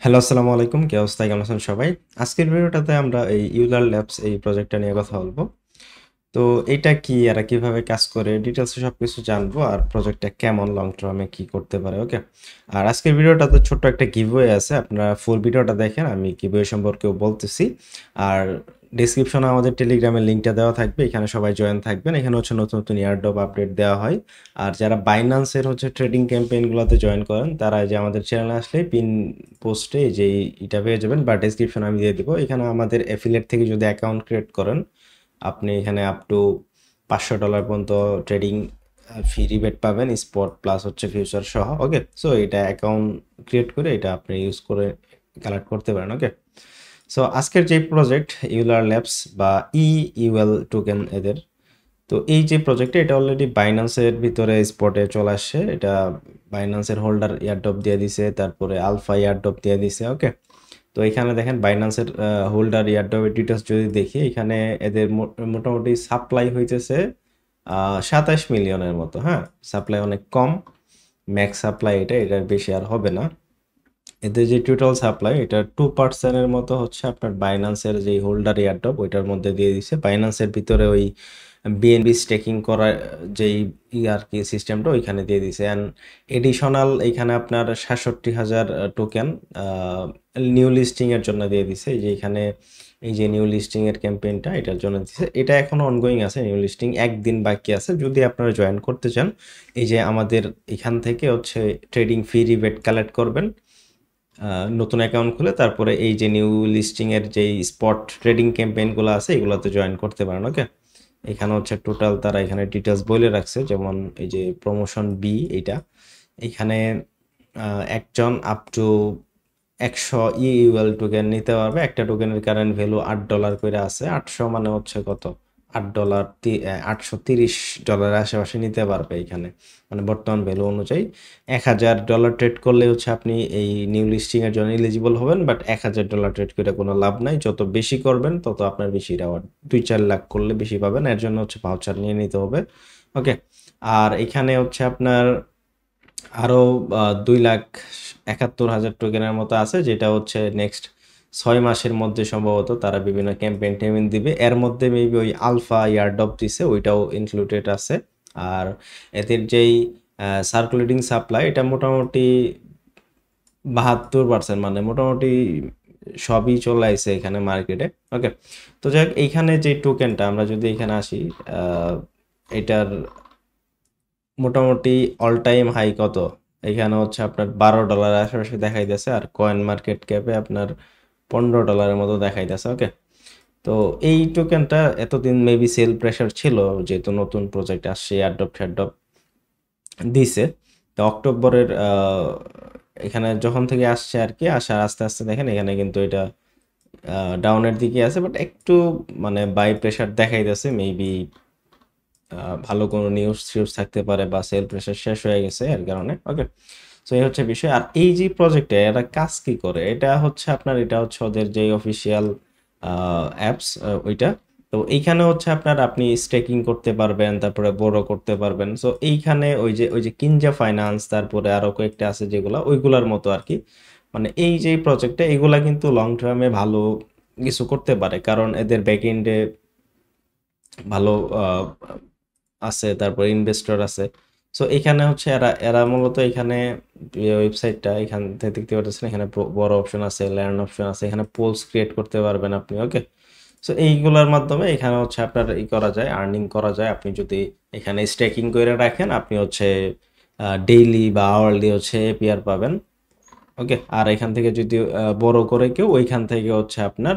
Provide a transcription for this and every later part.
Hello, আসসালামু আলাইকুম। কি অবস্থা? কেমন আছেন সবাই? আজকের ভিডিওটাতে আমরা এই ইউলার ল্যাবস এই প্রজেক্টটা নিয়ে কথা বলবো। তো এটা কি, এরা কিভাবে কাজ করে, ডিটেলসে সবকিছু জানবো, আর প্রজেক্টটা কেমন লং টার্মে কি করতে পারে। ওকে, আর আজকের ভিডিওটাতে ছোট্ট একটা গিভওয়ে আছে, আপনারা ফুল ভিডিওটা দেখেন, আমি গিভওয়ে সম্পর্কেও বলতেছি। আর ডিসক্রিপশনে আমাদের টেলিগ্রামের লিঙ্কটা দেওয়া থাকবে, এখানে সবাই জয়েন থাকবেন। এখানে হচ্ছে নতুন নতুন এয়ারড্রপ আপডেট দেওয়া হয়। আর যারা বাইন্যান্সের হচ্ছে ট্রেডিং ক্যাম্পেইনগুলোতে জয়েন করেন, তারা যে আমাদের চ্যানেলে আসলে পিন পোস্টে যে এটা পেয়ে যাবেন, বা ডিসক্রিপশন আমি দিয়ে দেবো। এখানে আমাদের অ্যাফিলিয়েট থেকে যদি অ্যাকাউন্ট ক্রিয়েট করেন, আপনি এখানে আপ টু $500 পর্যন্ত ট্রেডিং ফি রিবেট পাবেন, স্পট প্লাস হচ্ছে ফিউচার সহ। ওকে, সো এটা অ্যাকাউন্ট ক্রিয়েট করে এটা আপনি ইউজ করে কালেক্ট করতে পারেন। ওকে, সো আজকের যে প্রজেক্ট ইউলার ল্যাবস বা ইউএল টোকেন এদের, তো এই যে প্রজেক্টটা এটা অলরেডি বাইন্যান্সের ভিতরে স্পটে চলে আসছে। এটা বাইন্যান্সের হোল্ডার এয়ারড্রপ দিয়ে দিছে, তারপরে আলফা এয়ারড্রপ দিয়ে দিছে। ওকে, তো এখানে দেখেন বাইন্যান্সের হোল্ডার এয়ারড্রপের ডিটেলস যদি দেখি, এখানে এদের মোটামুটি সাপ্লাই হইতেছে 27 মিলিয়নের মতো। হ্যাঁ, সাপ্লাই অনেক কম, ম্যাক্স সাপ্লাই এটার বেশি আর হবে না। এদের যে টোটাল সাপ্লাই এটা 2% মতো হচ্ছে আপনার বাইন্যান্সের যে হোল্ডার এয়ারড্রপ ওইটার মধ্যে দিয়ে দিছে। বাইন্যান্সের ভিতরে ওই বিএনবি স্টেকিং করা যেই আর কি সিস্টেমটা ওইখানে দিয়ে দিছে। অ্যান্ড এডিশনাল এইখানে আপনার 67,000 টোকেন নিউ লিস্টিং এর জন্য দিয়ে দিছে। এই যে এখানে এই যে নিউ লিস্টিং এর ক্যাম্পেইনটা এটার জন্য দিছে। এটা এখনো অনগোয়িং আছে, নিউ লিস্টিং একদিন বাকি আছে। যদি আপনারা জয়েন করতে চান, এই যে আমাদের এখান থেকে হচ্ছে ট্রেডিং ফি রিবেট কালেক্ট করবেন, নতুন অ্যাকাউন্ট খুলে তারপরে এই যে নিউ লিস্টিং এর যেই স্পট ট্রেডিং ক্যাম্পেইনগুলো আছে এগুলোতে জয়েন করতে পারেন। ওকে, এখানে হচ্ছে টোটাল তারা এখানে ডিটেলস বলে রাখছে, যেমন এই যে প্রমোশন বি এইটা, এখানে একজন আপ টু 100 ইউএল টোকেন নিতে পারবে। একটা টোকেনের কারেন্ট ভ্যালু $8 করে আছে। 800 মানে হচ্ছে কত, $8, $830 আশেপাশে নিতে পারবে এখানে, মানে বর্তমান ভ্যালু অনুযায়ী। $1,000 ট্রেড করলে হচ্ছে আপনি এই নিউ লিস্টিং এর জন্য এলিজিবল হবেন, বাট $1,000 ট্রেড করে কোনো লাভ নাই। যত বেশি করবেন তত আপনার বেশি রেওয়ার্ড, 2-4 লাখ করলে বেশি পাবেন। এর জন্য হচ্ছে ভাউচার নিয়ে নিতে হবে। ওকে, আর এখানে হচ্ছে আপনার আরও 2,71,000 টোকেনের মতো আছে, যেটা হচ্ছে নেক্সট 6 মাসের মধ্যে সম্ভবত তারা বিভিন্ন ক্যাম্পেইন টেমিন দিবে। এর মধ্যে মেবি ওই আলফা ইয়ারড্রপ দিছে, ওইটাও ইনক্লুডেড আছে। আর এদের যেই সার্কুলেটিং সাপ্লাই এটা মোটামুটি 72%, মানে মোটামুটি সবই চলে আসছে এখানে মার্কেটে। ওকে, তো যাই হোক, এইখানে যে টোকেনটা আমরা যদি এখানে আসি, এটার মোটামুটি অল টাইম হাই কত, এখানে হচ্ছে আপনার $12 আশেপাশে দেখাইতেছে, আর কয়েন মার্কেট ক্যাপে আপনার $15 মতো দেখাইতেছে। ওকে, তো এই টোকেনটা এতদিন মেবি সেল প্রেশার ছিল, যেহেতু নতুন প্রজেক্ট আসছে, অ্যাডপ্ট দিছে। তো অক্টোবরের এখানে যখন থেকে আসছে আর কি, আসার আস্তে আস্তে দেখেন এখানে কিন্তু এটা ডাউনের দিকে আছে, বাট একটু মানে বাই প্রেশার দেখাইতেছে। মেবি ভালো কোনো নিউজ টিউজ থাকতে পারে, বা সেল প্রেশার শেষ হয়ে গেছে এর কারণে। ওকে, সো এই হচ্ছে বিষয়। আর এই যে প্রজেক্টে এরা কাজ কি করে, এটা হচ্ছে আপনার, এটা হচ্ছে ওদের যে অফিসিয়াল অ্যাপস ওইটা। তো এইখানে হচ্ছে আপনার আপনি স্টেকিং করতে পারবেন, তারপরে বড় করতে পারবেন। সো এইখানে ওই যে কিনজা ফাইন্যান্স, তারপরে আরো কয়েকটা আছে যেগুলা ওইগুলার মতো আর কি। মানে এই যে প্রজেক্টটা এগুলা কিন্তু লং টার্মে ভালো কিছু করতে পারে, কারণ এদের ব্যাক এন্ডে ভালো আছে, তারপর ইনভেস্টর আছে। সো এখানে হচ্ছে এরা এরা মূলত এখানে ওয়েবসাইটটা এখান থেকে দেখতে পাচ্ছেন, এখানে বড় অপশন আছে, লার্ন অপশন আছে, এখানে পোলস ক্রিয়েট করতে পারবেন আপনি। ওকে, সো এইগুলোর মাধ্যমে এখানে হচ্ছে আপনার করা যায়, আর্নিং করা যায়। আপনি যদি এখানে স্টেকিং করে রাখেন, আপনি হচ্ছে ডেইলি বা আওয়ারলি হচ্ছে এপিআর পাবেন। ওকে, আর এখান থেকে যদি বড় করে কেউ, ওইখান থেকে হচ্ছে আপনার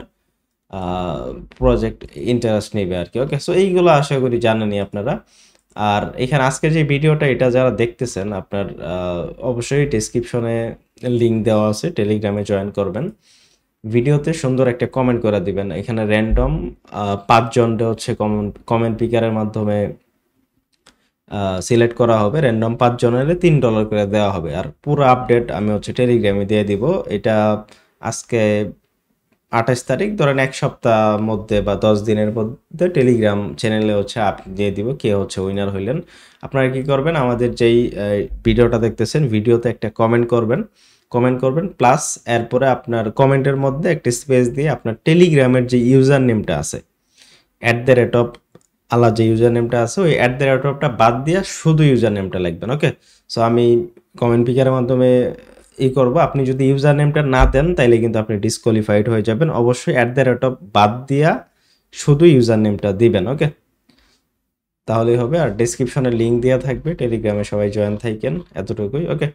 প্রজেক্ট ইন্টারেস্ট নেবে আর কি। ওকে, সো এইগুলো আশা করি জানেনই আপনারা। আর এখানে আজকে যে ভিডিওটা এটা যারা দেখতেছেন, আপনার অবশ্যই ডেসক্রিপশনে লিঙ্ক দেওয়া আছে, টেলিগ্রামে জয়েন করবেন। ভিডিওতে সুন্দর একটা কমেন্ট করে দিবেন। এখানে র্যান্ডম 5 জনকে হচ্ছে কমেন্ট পিকারের মাধ্যমে সিলেক্ট করা হবে। র্যান্ডম 5 জনের $3 করে দেওয়া হবে। আর পুরো আপডেট আমি হচ্ছে টেলিগ্রামে দিয়ে দিব। এটা আজকে 28 তারিখ, ধরেন 1 সপ্তাহ মধ্যে বা 10 দিনের মধ্যে টেলিগ্রাম চ্যানেলে হচ্ছে আপনি দিয়ে দিব কে হচ্ছে উইনার হইলেন। আপনারা কি করবেন, আমাদের যেই ভিডিওটা দেখতেছেন ভিডিওতে একটা কমেন্ট করবেন। কমেন্ট করবেন, প্লাস এরপরে আপনার কমেন্টের মধ্যে একটা স্পেস দিয়ে আপনার টেলিগ্রামের যে ইউজার নেমটা আছে @ আলা যে ইউজার নেমটা আছে ওই @টা বাদ দিয়া শুধু ইউজার নেমটা লিখবেন। ওকে, সো আমি কমেন্ট পিকারের মাধ্যমে করব। আপনি যদি ইউজার নেমটা না দেন তাইলে কিন্তু আপনি ডিসকোয়ালিফাইড হয়ে যাবেন। অবশ্যই বাদ দিয়া শুধু ইউজার নেমটা দিবেন। ওকে, তাহলেই হবে। আর ডেসক্রিপশনে লিংক দেওয়া থাকবে, টেলিগ্রামে সবাই জয়েন থাকেন। এতটুকুই। ওকে।